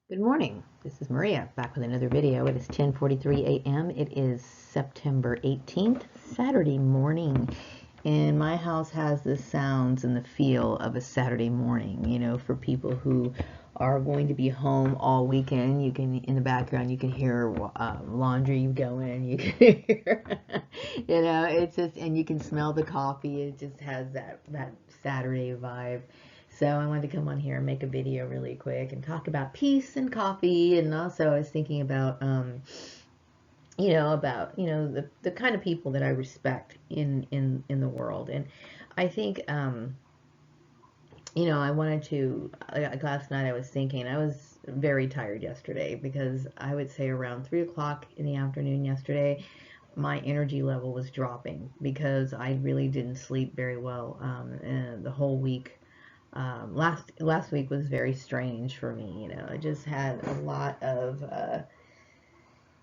Good morning. This is Maria back with another video. It is 10:43 a.m. It is September 18th, Saturday morning. And my house has the sounds and the feel of a Saturday morning, for people who are going to be home all weekend. You can, in the background, you can hear laundry going. You can hear, it's just, and you can smell the coffee. It just has that Saturday vibe. So I wanted to come on here and make a video really quick and talk about peace and coffee. And also I was thinking about, the kind of people that I respect in the world. And I think, I wanted to, like last night I was thinking, I was very tired yesterday because I would say around 3 o'clock in the afternoon yesterday, my energy level was dropping because I really didn't sleep very well the whole week. Last week was very strange for me. I just had a lot of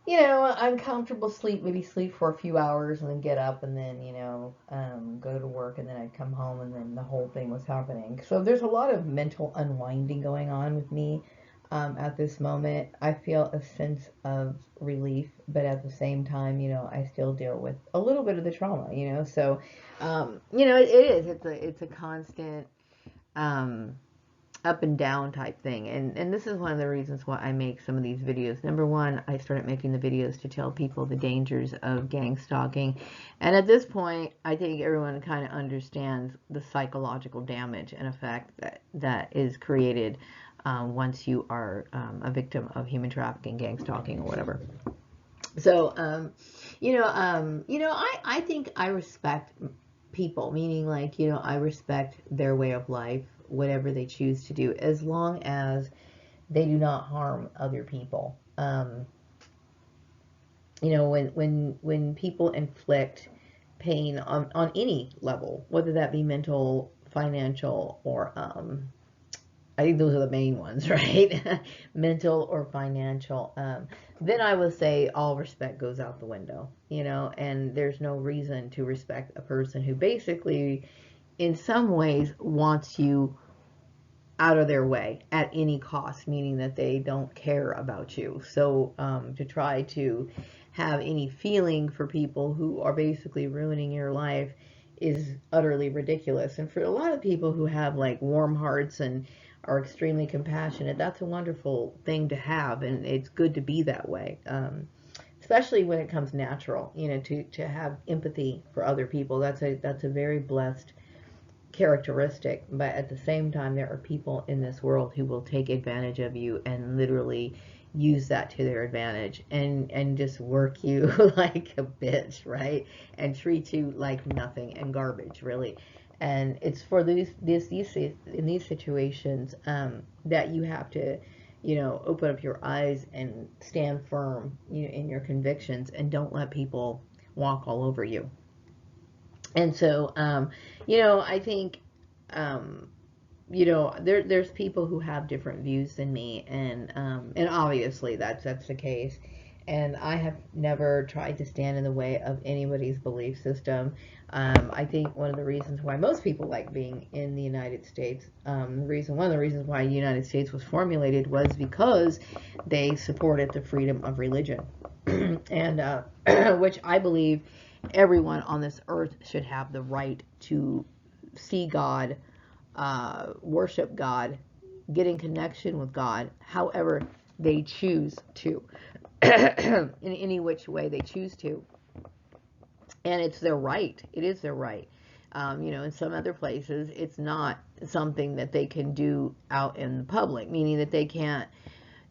uncomfortable sleep. Maybe sleep for a few hours and then get up and then go to work, and then I'd come home and then the whole thing was happening. So there's a lot of mental unwinding going on with me at this moment. I feel a sense of relief, but at the same time, I still deal with a little bit of the trauma. So it is. It's a constant um, up and down type thing. And this is one of the reasons why I make some of these videos. Number one, I started making the videos to tell people the dangers of gang stalking. And at this point, I think everyone kind of understands the psychological damage and effect that is created once you are a victim of human trafficking, gang stalking, or whatever. So, I think I respect people, meaning like, I respect their way of life, whatever they choose to do, as long as they do not harm other people. When people inflict pain on any level, whether that be mental, financial, or I think those are the main ones, right? Mental or financial. Then I would say all respect goes out the window, and there's no reason to respect a person who basically, in some ways, wants you out of their way at any cost, meaning that they don't care about you. So to try to have any feeling for people who are basically ruining your life is utterly ridiculous. And for a lot of people who have like warm hearts and are extremely compassionate, that's a wonderful thing to have, and it's good to be that way. Especially when it comes natural, to have empathy for other people. That's a very blessed characteristic. But at the same time, there are people in this world who will take advantage of you and literally use that to their advantage and just work you like a bitch, right? And treat you like nothing and garbage, really. And it's for these in these situations that you have to open up your eyes and stand firm in your convictions, and don't let people walk all over you. And so I think there's people who have different views than me, and obviously that's the case. And I have never tried to stand in the way of anybody's belief system. I think one of the reasons why most people like being in the United States, one of the reasons why the United States was formulated was because they supported the freedom of religion, and which I believe everyone on this earth should have the right to see God, worship God, get in connection with God, however they choose to, in any which way they choose to. And it's their right. It is their right. In some other places, it's not something that they can do out in the public, meaning that they can't.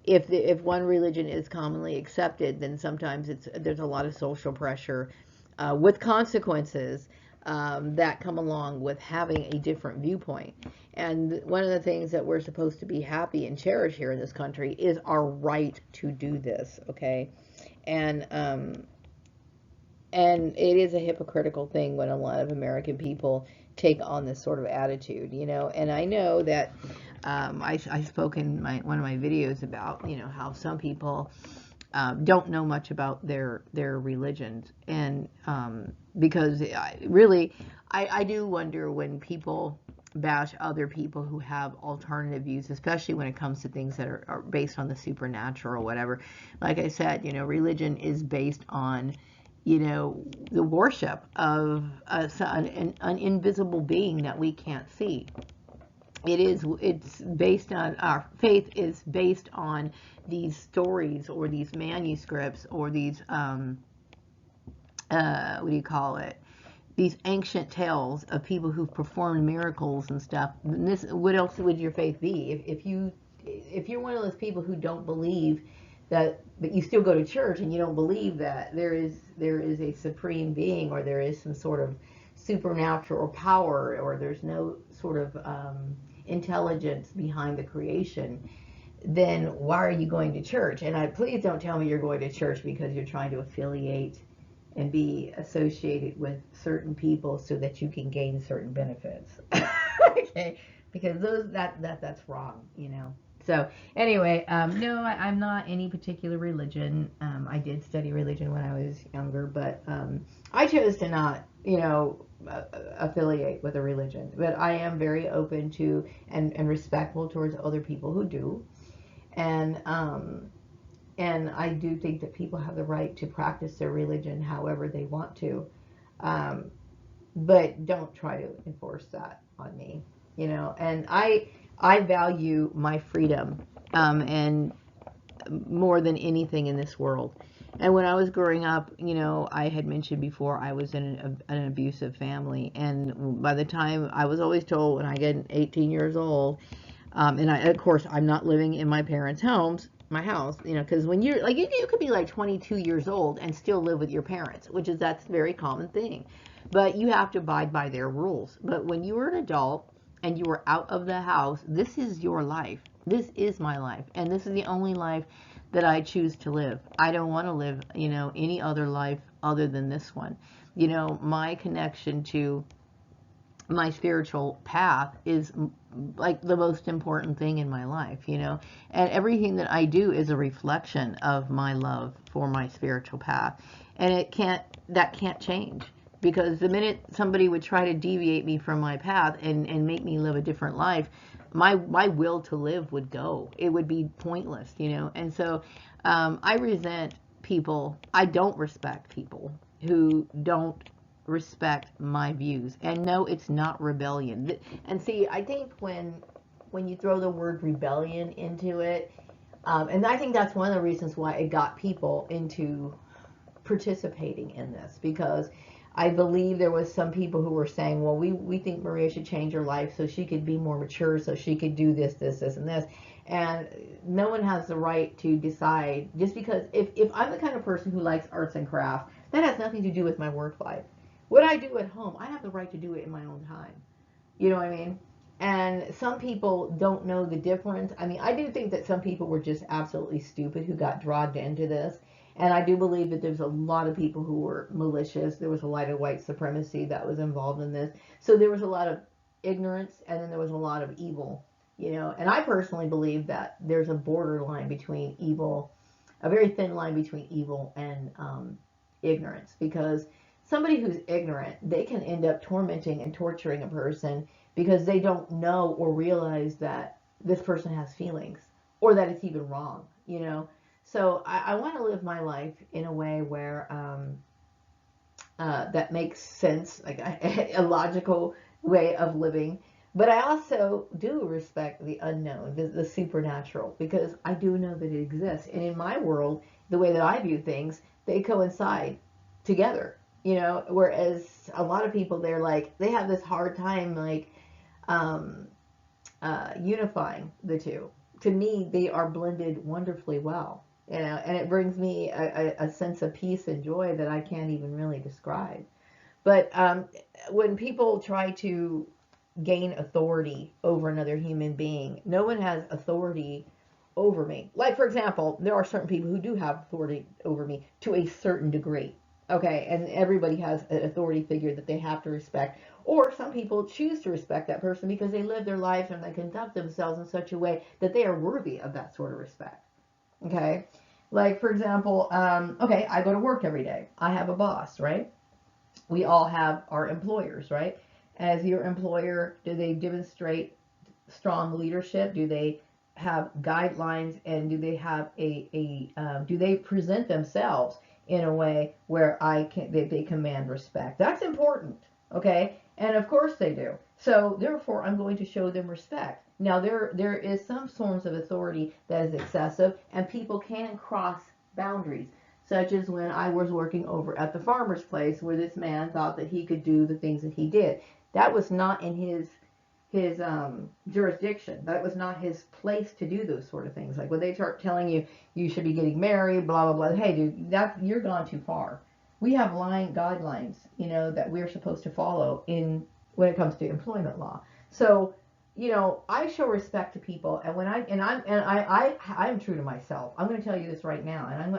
If one religion is commonly accepted, then sometimes there's a lot of social pressure with consequences that come along with having a different viewpoint. And one of the things that we're supposed to be happy and cherish here in this country is our right to do this, okay? And it is a hypocritical thing when a lot of American people take on this sort of attitude, And I know that I spoke in one of my videos about, how some people don't know much about their religions, and because I do wonder when people bash other people who have alternative views, especially when it comes to things that are based on the supernatural or whatever. Like I said, religion is based on, the worship of an invisible being that we can't see. It's based on, our faith is based on these stories or these manuscripts or these what do you call it, these ancient tales of people who've performed miracles and stuff. And this, what else would your faith be if you're one of those people who don't believe that, but you still go to church and you don't believe that there is a supreme being, or there is some sort of supernatural power, or there's no sort of intelligence behind the creation, then why are you going to church? And please don't tell me you're going to church because you're trying to affiliate and be associated with certain people so that you can gain certain benefits. Okay, because that's wrong. So anyway, no, I'm not any particular religion. I did study religion when I was younger, but I chose to not, affiliate with a religion. But I am very open to and respectful towards other people who do, and I do think that people have the right to practice their religion however they want to, but don't try to enforce that on me. And I value my freedom, and more than anything in this world. And when I was growing up, I had mentioned before I was in an abusive family, and by the time I was always told when I get 18 years old, and of course I'm not living in my parents' my house, because when you're like, you could be like 22 years old and still live with your parents, that's a very common thing, but you have to abide by their rules. But when you were an adult and you were out of the house, this is your life. This is my life, and this is the only life that I choose to live. I don't want to live, any other life other than this one. My connection to my spiritual path is like the most important thing in my life, and everything that I do is a reflection of my love for my spiritual path, and that can't change, because the minute somebody would try to deviate me from my path and make me live a different life, my will to live would go. It would be pointless, and so I resent people. I don't respect people who don't respect my views. And no, it's not rebellion. And see, I think when you throw the word rebellion into it, and I think that's one of the reasons why it got people into participating in this, because I believe there was some people who were saying, well, we think Maria should change her life so she could be more mature, so she could do this, and this. And no one has the right to decide, just because if I'm the kind of person who likes arts and crafts, that has nothing to do with my work life. What I do at home, I have the right to do it in my own time. You know what I mean? And some people don't know the difference. I mean, I do think that some people were just absolutely stupid who got dragged into this. And I do believe that there's a lot of people who were malicious. There was a lot of white supremacy that was involved in this. So there was a lot of ignorance, and then there was a lot of evil, And I personally believe that there's a borderline between evil, a very thin line between evil and ignorance. Because somebody who's ignorant, they can end up tormenting and torturing a person because they don't know or realize that this person has feelings, or that it's even wrong. So I want to live my life in a way where that makes sense, like a logical way of living. But I also do respect the unknown, the supernatural, because I do know that it exists. And in my world, the way that I view things, they coincide together. Whereas a lot of people, they have this hard time, um, unifying the two. To me, they are blended wonderfully well, and it brings me a sense of peace and joy that I can't even really describe. But when people try to gain authority over another human being, no one has authority over me. Like, for example, there are certain people who do have authority over me to a certain degree. Okay, and everybody has an authority figure that they have to respect. Or some people choose to respect that person because they live their lives and they conduct themselves in such a way that they are worthy of that sort of respect. Okay, Like, for example, okay, I go to work every day. I have a boss, right? We all have our employers, right? As your employer, do they demonstrate strong leadership? Do they have guidelines, and do they have do they present themselves in a way where they command respect? That's important, okay? And of course they do. So therefore, I'm going to show them respect. Now there is some forms of authority that is excessive, and people can cross boundaries, such as when I was working over at the farmer's place, where this man thought that he could do the things that he did. That was not in his jurisdiction. That was not his place to do those sort of things. Like when they start telling you you should be getting married, blah blah blah. Hey, dude, that you're gone too far. We have line guidelines, that we're supposed to follow in when it comes to employment law. So, I show respect to people, and when I'm true to myself. I'm going to tell you this right now, and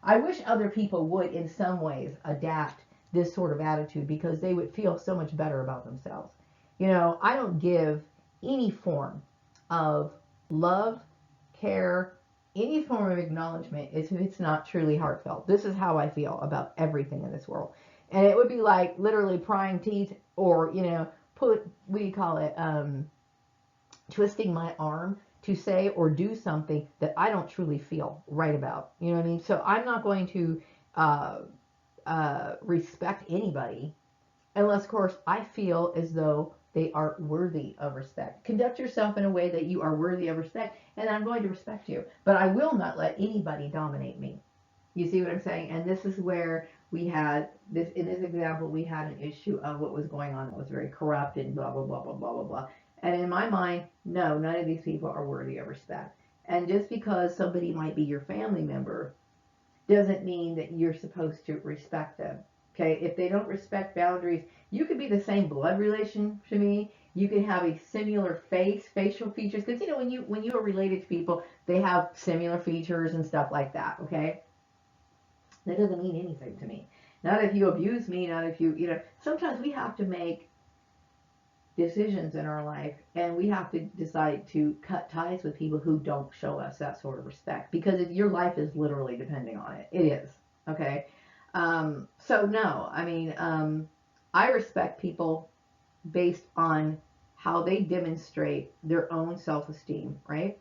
I wish other people would, in some ways, adapt this sort of attitude, because they would feel so much better about themselves. I don't give any form of love, care, any form of acknowledgement if it's not truly heartfelt. This is how I feel about everything in this world. And it would be like literally prying teeth, or, what do you call it, twisting my arm to say or do something that I don't truly feel right about. You know what I mean? So I'm not going to uh, respect anybody unless, of course, I feel as though they are worthy of respect. Conduct yourself in a way that you are worthy of respect, and I'm going to respect you. But I will not let anybody dominate me. You see what I'm saying? And this is where we had this, in this example, we had an issue of what was going on that was very corrupt and blah blah blah blah blah blah blah. And in my mind, no, none of these people are worthy of respect. And just because somebody might be your family member doesn't mean that you're supposed to respect them. Okay, if they don't respect boundaries, you could be the same blood relation to me. You could have a similar facial features, because when you are related to people, they have similar features and stuff like that. Okay, that doesn't mean anything to me. Not if you abuse me. Not if you. Sometimes we have to make decisions in our life, and we have to decide to cut ties with people who don't show us that sort of respect, because your life is literally depending on it. It is. Okay. So no, I mean, I respect people based on how they demonstrate their own self-esteem, right?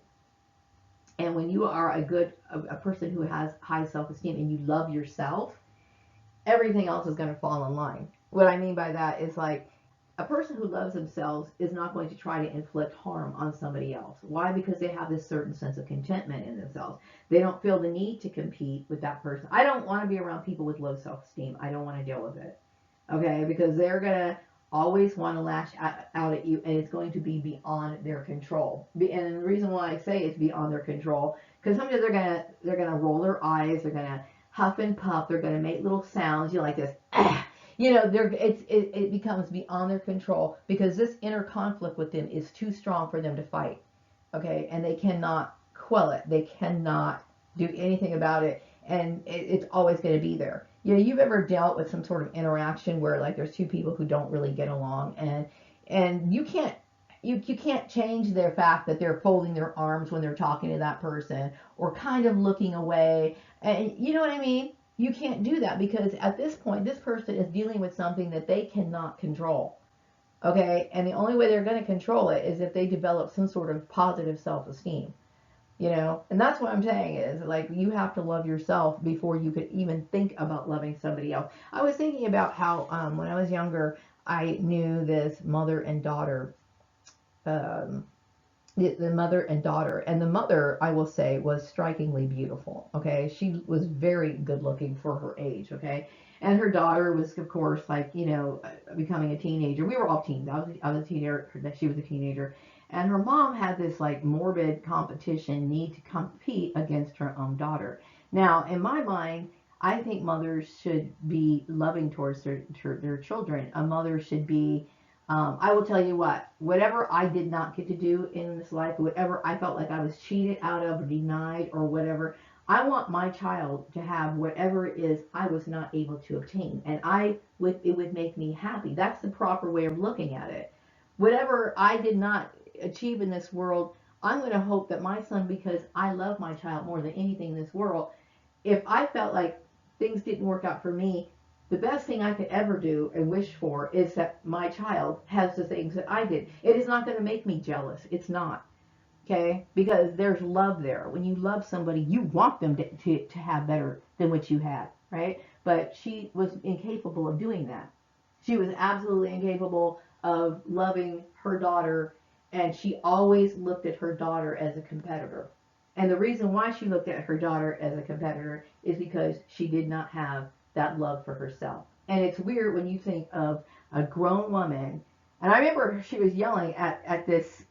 And when you are a person who has high self-esteem and you love yourself, everything else is going to fall in line. What I mean by that is, like, a person who loves themselves is not going to try to inflict harm on somebody else. Why? Because they have this certain sense of contentment in themselves. They don't feel the need to compete with that person. I don't want to be around people with low self-esteem. I don't want to deal with it. Okay? Because they're going to always want to lash out at you, and it's going to be beyond their control. And the reason why I say it's beyond their control, because sometimes they're gonna roll their eyes, they're gonna huff and puff, they're gonna make little sounds, like this, ah. It becomes beyond their control, because this inner conflict with them is too strong for them to fight. Okay, and they cannot quell it. They cannot do anything about it, and it's always going to be there. You've ever dealt with some sort of interaction where, like, there's two people who don't really get along, and you can't change their fact that they're folding their arms when they're talking to that person, or kind of looking away, and you know what I mean. You can't do that, because at this point, this person is dealing with something that they cannot control. Okay, and the only way they're going to control it is if they develop some sort of positive self-esteem. And that's what I'm saying is, like, you have to love yourself before you could even think about loving somebody else. I was thinking about how, when I was younger, I knew this mother and daughter, um, the mother and daughter, and the mother, I will say, was strikingly beautiful. Okay, she was very good looking for her age. Okay, and her daughter was, of course, like, becoming a teenager. We were all teens. I was a teenager, she was a teenager, and her mom had this, like, morbid competition need to compete against her own daughter. Now, in my mind, I think mothers should be loving towards their children. A mother should be, I will tell you what, whatever I did not get to do in this life, whatever I felt like I was cheated out of or denied or whatever, I want my child to have whatever it is I was not able to obtain. And it would make me happy. That's the proper way of looking at it. Whatever I did not achieve in this world, I'm going to hope that my son, because I love my child more than anything in this world, if I felt like things didn't work out for me, the best thing I could ever do and wish for is that my child has the things that I did. It is not going to make me jealous. It's not. Okay? Because there's love there. When you love somebody, you want them to have better than what you had, right? But she was incapable of doing that. She was absolutely incapable of loving her daughter, and she always looked at her daughter as a competitor. And the reason why she looked at her daughter as a competitor is because she did not have that love for herself. And it's weird when you think of a grown woman. And I remember she was yelling at this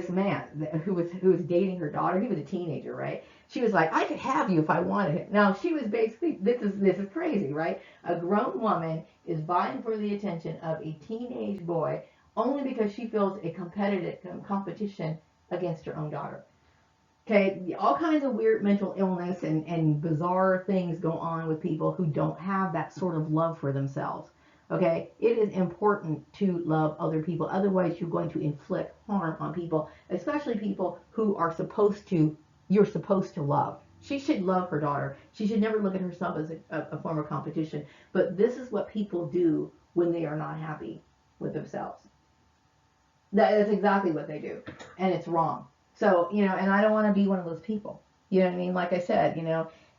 man who was dating her daughter. He was a teenager, right? She was like, "I could have you if I wanted it." Now she was basically, this is crazy, right? A grown woman is vying for the attention of a teenage boy only because she feels a competitive competition against her own daughter. Okay, all kinds of weird mental illness and bizarre things go on with people who don't have that sort of love for themselves. Okay, it is important to love other people. Otherwise, you're going to inflict harm on people, especially people who are you're supposed to love. She should love her daughter. She should never look at herself as a form of competition. But this is what people do when they are not happy with themselves. That's exactly what they do, and it's wrong. So, and I don't want to be one of those people. You know what I mean? Like I said,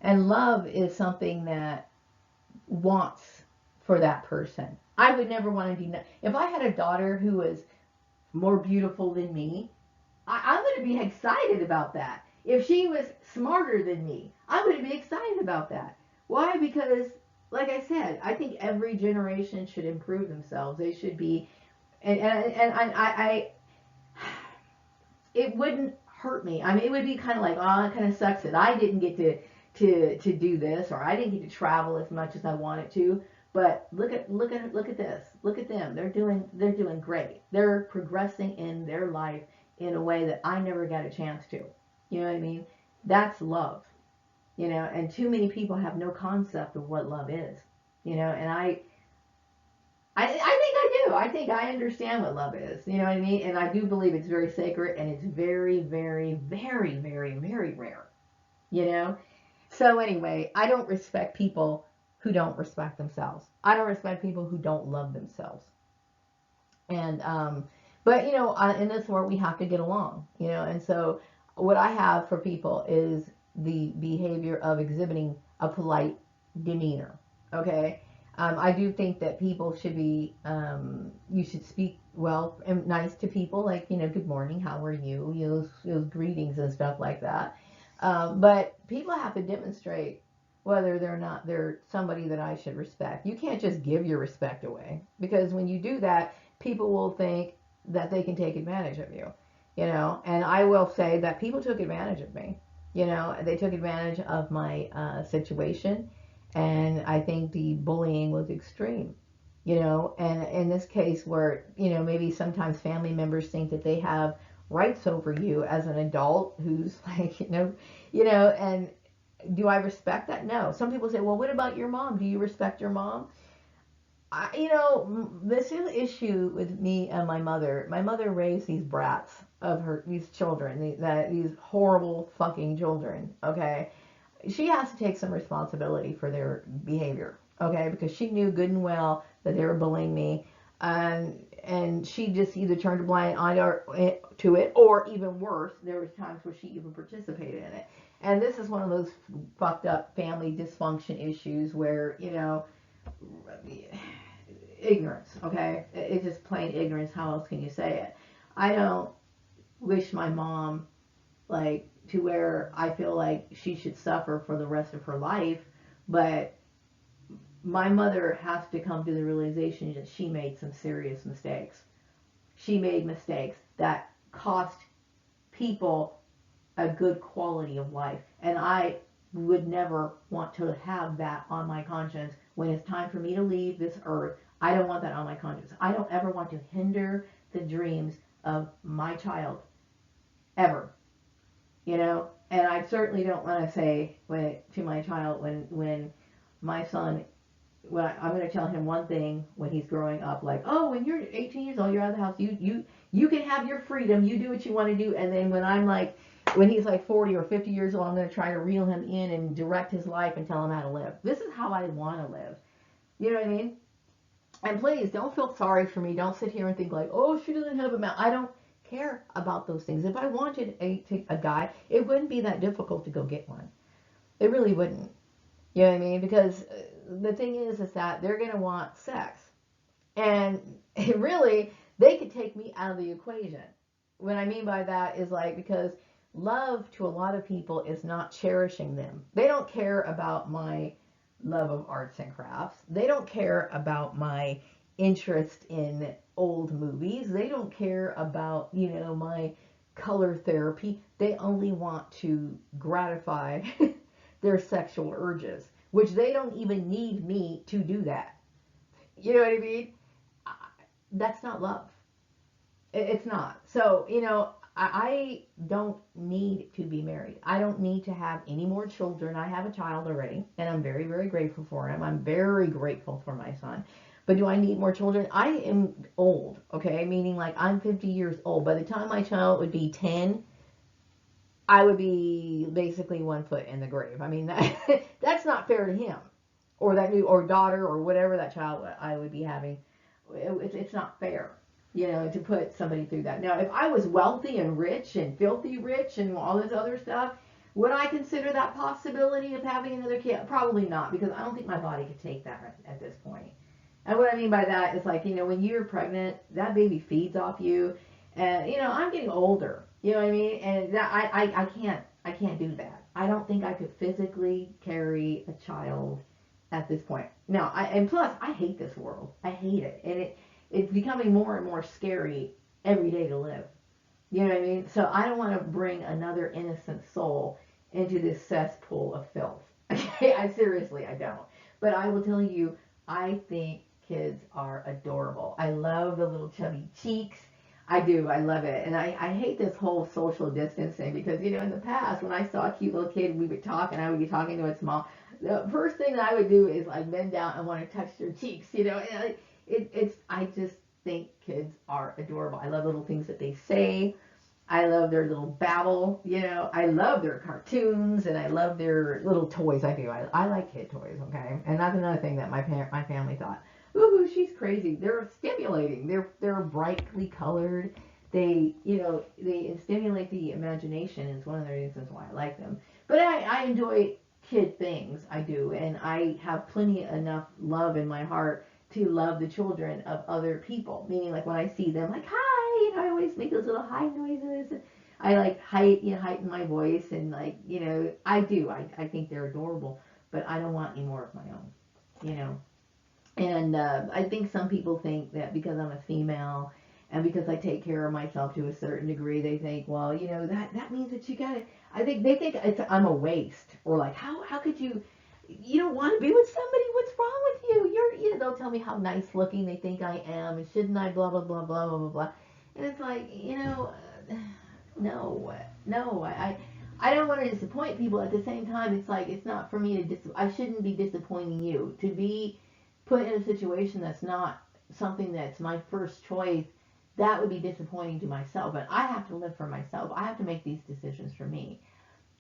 and love is something that wants for that person. I would never want to be. If I had a daughter who was more beautiful than me, I'm going to be excited about that. If she was smarter than me, I'm going to be excited about that. Why? Because, like I said, I think every generation should improve themselves. They should be, and it wouldn't hurt me. I mean, it would be kind of like, oh, it kind of sucks that I didn't get to do this, or I didn't get to travel as much as I wanted to. But look at this. Look at them. They're doing great. They're progressing in their life in a way that I never got a chance to. You know what I mean? That's love. And too many people have no concept of what love is. And I think I do. I think I understand what love is. You know what I mean? And I do believe it's very sacred, and it's very, very, very, very, very rare. You know? So anyway, I don't respect people who don't respect themselves. I don't respect people who don't love themselves. And but in this world we have to get along. And so what I have for people is the behavior of exhibiting a polite demeanor. Okay. I do think that people should be, you should speak well and nice to people, like, good morning, how are you? Those greetings and stuff like that. But people have to demonstrate whether they're not they're somebody that I should respect. You can't just give your respect away, because when you do that, people will think that they can take advantage of you. And I will say that people took advantage of me. They took advantage of my situation, and I think the bullying was extreme. And in this case where, maybe sometimes family members think that they have rights over you as an adult who's like, and do I respect that? No. Some people say, well, what about your mom? Do you respect your mom? This is the issue with me and my mother. My mother raised these brats of these children, these horrible fucking children. Okay, she has to take some responsibility for their behavior. Okay, because she knew good and well that they were bullying me, and she just either turned a blind eye to it, or even worse, there was times where she even participated in it. And this is one of those fucked up family dysfunction issues where, ignorance, okay? It's just plain ignorance. How else can you say it? I don't wish my mom, like, to where I feel like she should suffer for the rest of her life, but my mother has to come to the realization that she made some serious mistakes. She made mistakes that cost people a good quality of life. And I would never want to have that on my conscience when it's time for me to leave this earth. I don't want that on my conscience. I don't ever want to hinder the dreams of my child, ever. And I certainly don't want to say to my child when my son, I'm going to tell him one thing when he's growing up, like, oh, when you're 18 years old, you're out of the house, You can have your freedom. You do what you want to do. And then when he's like 40 or 50 years old, I'm going to try to reel him in and direct his life and tell him how to live. This is how I want to live. You know what I mean? And please don't feel sorry for me. Don't sit here and think like, oh, she doesn't have a mouth. I don't care about those things. If I wanted a guy, it wouldn't be that difficult to go get one. It really wouldn't. You know what I mean? Because the thing is that they're going to want sex. And really, they could take me out of the equation. What I mean by that is like, because love to a lot of people is not cherishing them. They don't care about my love of arts and crafts. They don't care about my interest in old movies. They don't care about, my color therapy. They only want to gratify their sexual urges, which they don't even need me to do that. You know what I mean? That's not love. It's not. So, I don't need to be married. I don't need to have any more children. I have a child already, and I'm very, very grateful for him. I'm very grateful for my son. But do I need more children? I am old, okay? Meaning like I'm 50 years old. By the time my child would be 10, I would be basically 1 foot in the grave. I mean, that's not fair to him or that new or daughter or whatever that child I would be having. It's not fair, to put somebody through that. Now, if I was wealthy and rich and filthy rich and all this other stuff, would I consider that possibility of having another kid? Probably not, because I don't think my body could take that at this point. And what I mean by that is like, when you're pregnant, that baby feeds off you. And, I'm getting older. You know what I mean? And that I can't do that. I don't think I could physically carry a child at this point. No, and plus I hate this world. I hate it. And it's becoming more and more scary every day to live. You know what I mean? So I don't want to bring another innocent soul into this cesspool of filth. I seriously, I don't. But I will tell you, I think kids are adorable. I love the little chubby cheeks. I do. I love it. And I hate this whole social distancing because, in the past when I saw a cute little kid, we would talk and I would be talking to a small. The first thing that I would do is like bend down and want to touch their cheeks, And I just think kids are adorable. I love little things that they say. I love their little babble, I love their cartoons and I love their little toys. I do. I like kid toys, okay? And that's another thing that my family thought, ooh, she's crazy. They're stimulating. They're brightly colored. They stimulate the imagination. It's one of the reasons why I like them. But I enjoy kid things. I do. And I have plenty enough love in my heart to love the children of other people. Meaning like when I see them, like, hi, I always make those little hi noises. And I like heighten my voice and like, I do. I think they're adorable, but I don't want any more of my own, And I think some people think that because I'm a female and because I take care of myself to a certain degree, they think, well, that means that you gotta. They think I'm a waste, or like, how could you don't want to be with somebody? What's wrong with you? They'll tell me how nice looking they think I am, and shouldn't I, blah blah blah blah blah blah blah. And it's like, no, I don't want to disappoint people. At the same time, it's like it's not for me to I shouldn't be disappointing you to be put in a situation that's not something that's my first choice. That would be disappointing to myself, and I have to live for myself. I have to make these decisions for me.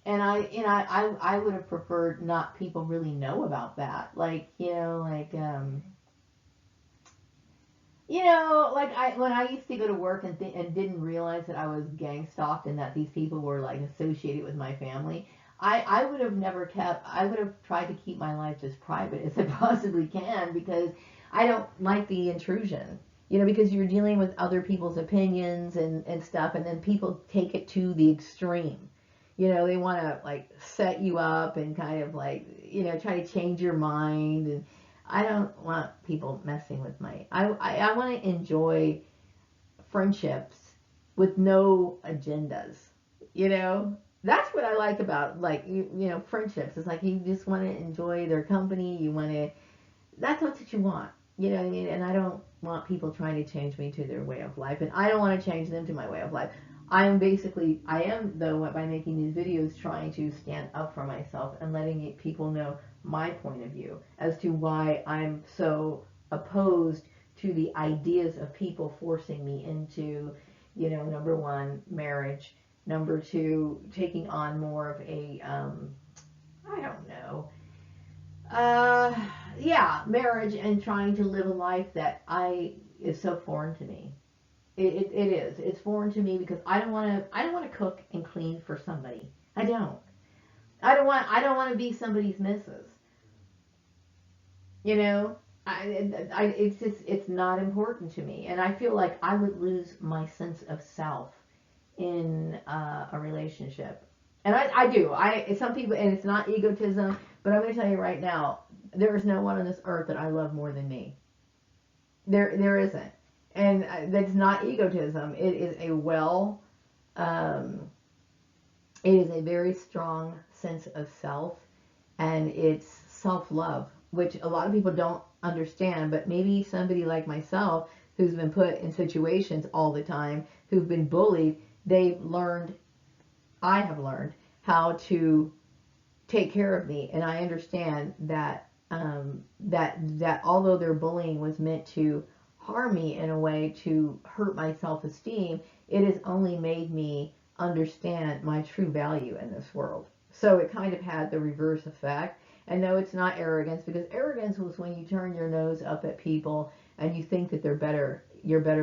And I would have preferred not people really know about that. Like, like when I used to go to work and didn't realize that I was gang stalked and that these people were like associated with my family. I would have I would have tried to keep my life as private as I possibly can because I don't like the intrusion. Because you're dealing with other people's opinions and stuff, and then people take it to the extreme. They want to like set you up and kind of like, try to change your mind. And I don't want people messing with I want to enjoy friendships with no agendas. That's what I like about like, friendships. It's like you just want to enjoy their company. That's what you want. You know what I mean? And I don't want people trying to change me to their way of life. And I don't want to change them to my way of life. I am though, by making these videos, trying to stand up for myself and letting people know my point of view as to why I'm so opposed to the ideas of people forcing me into, You know, number one, marriage. Number two, taking on more of a, I don't know, uh, yeah, marriage and trying to live a life that is so foreign to me. It is. It's foreign to me because I don't want to cook and clean for somebody. I don't. I don't want to be somebody's missus. You know, it's just, it's not important to me. And I feel like I would lose my sense of self in a relationship. And I do. Some people, and it's not egotism, but I'm going to tell you right now, there is no one on this earth that I love more than me. There isn't. And that's not egotism. It is a um, it is a very strong sense of self, and it's self-love, which a lot of people don't understand. But maybe somebody like myself, who's been put in situations all the time, who've been bullied, they've learned, I have learned how to take care of me, and I understand that that although their bullying was meant to harm me in a way to hurt my self-esteem, it has only made me understand my true value in this world. So it kind of had the reverse effect. And no, it's not arrogance, because arrogance was when you turn your nose up at people and you think that you're better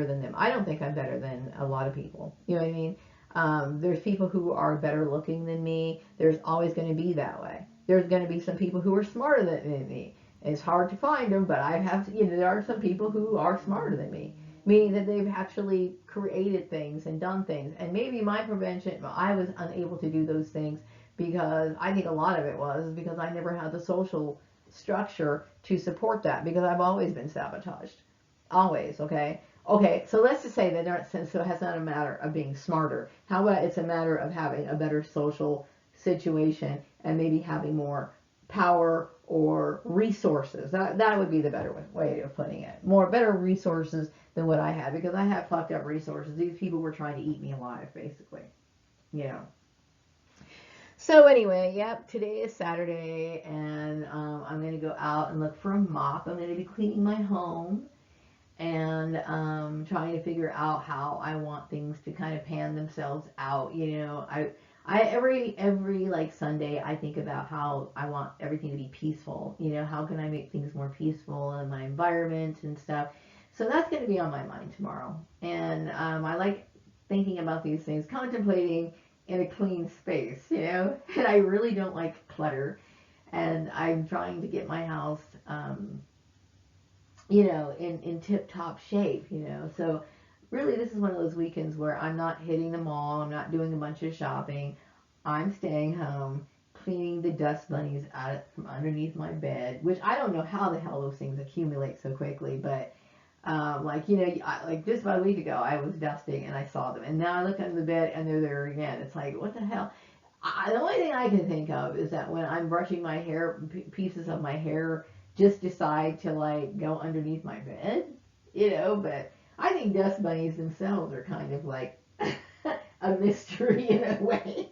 than them. I don't think I'm better than a lot of people. You know what I mean? There's people who are better looking than me. There's always going to be that way. There's going to be some people who are smarter than me. It's hard to find them, but I have to, you know, there are some people who are smarter than me, meaning that they've actually created things and done things. And maybe my prevention, I was unable to do those things because I think a lot of it was because I never had the social structure to support that, because I've always been sabotaged. Always, okay? Okay, so let's just say that so it has not a matter of being smarter. How about it's a matter of having a better social situation and maybe having more power or resources. That would be the better way of putting it. Better resources than what I had, because I had fucked up resources. These people were trying to eat me alive, basically. You know. So anyway, yep, today is Saturday, and I'm going to go out and look for a mop. I'm going to be cleaning my home and trying to figure out how I want things to kind of pan themselves out. You know, I every like Sunday I think about how I want everything to be peaceful. You know, how can I make things more peaceful in my environment and stuff. So that's going to be on my mind tomorrow. And I like thinking about these things, contemplating in a clean space, you know. And I really don't like clutter. And I'm trying to get my house, you know, in tip-top shape, you know. So really this is one of those weekends where I'm not hitting the mall, I'm not doing a bunch of shopping. I'm staying home, cleaning the dust bunnies out from underneath my bed, which I don't know how the hell those things accumulate so quickly, but like, you know, like just about a week ago I was dusting and I saw them, and now I look under the bed and they're there again. It's like, what the hell? The only thing I can think of is that when I'm brushing my hair, pieces of my hair just decide to like go underneath my bed, you know. But I think dust bunnies themselves are kind of like a mystery in a way.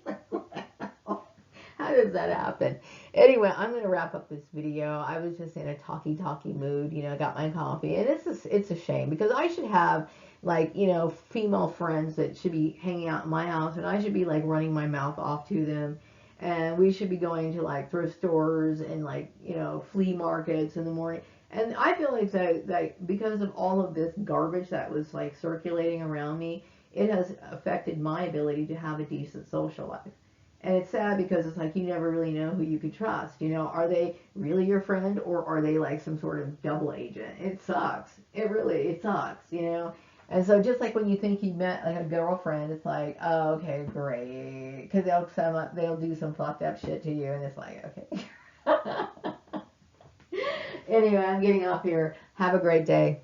How does that happen? Anyway, I'm going to wrap up this video. I was just in a talky mood, you know, got my coffee, and it's a shame, because I should have like, you know, female friends that should be hanging out in my house, and I should be like running my mouth off to them, and we should be going to like thrift stores and like, you know, flea markets in the morning. And I feel like that because of all of this garbage that was like circulating around me, it has affected my ability to have a decent social life. And it's sad because it's like you never really know who you can trust. You know, are they really your friend, or are they like some sort of double agent? It sucks. It sucks, you know. And so just like when you think you met like a girlfriend, it's like, oh, okay, great. Because they'll do some fucked up shit to you, and it's like, okay. Anyway, I'm getting off here. Have a great day.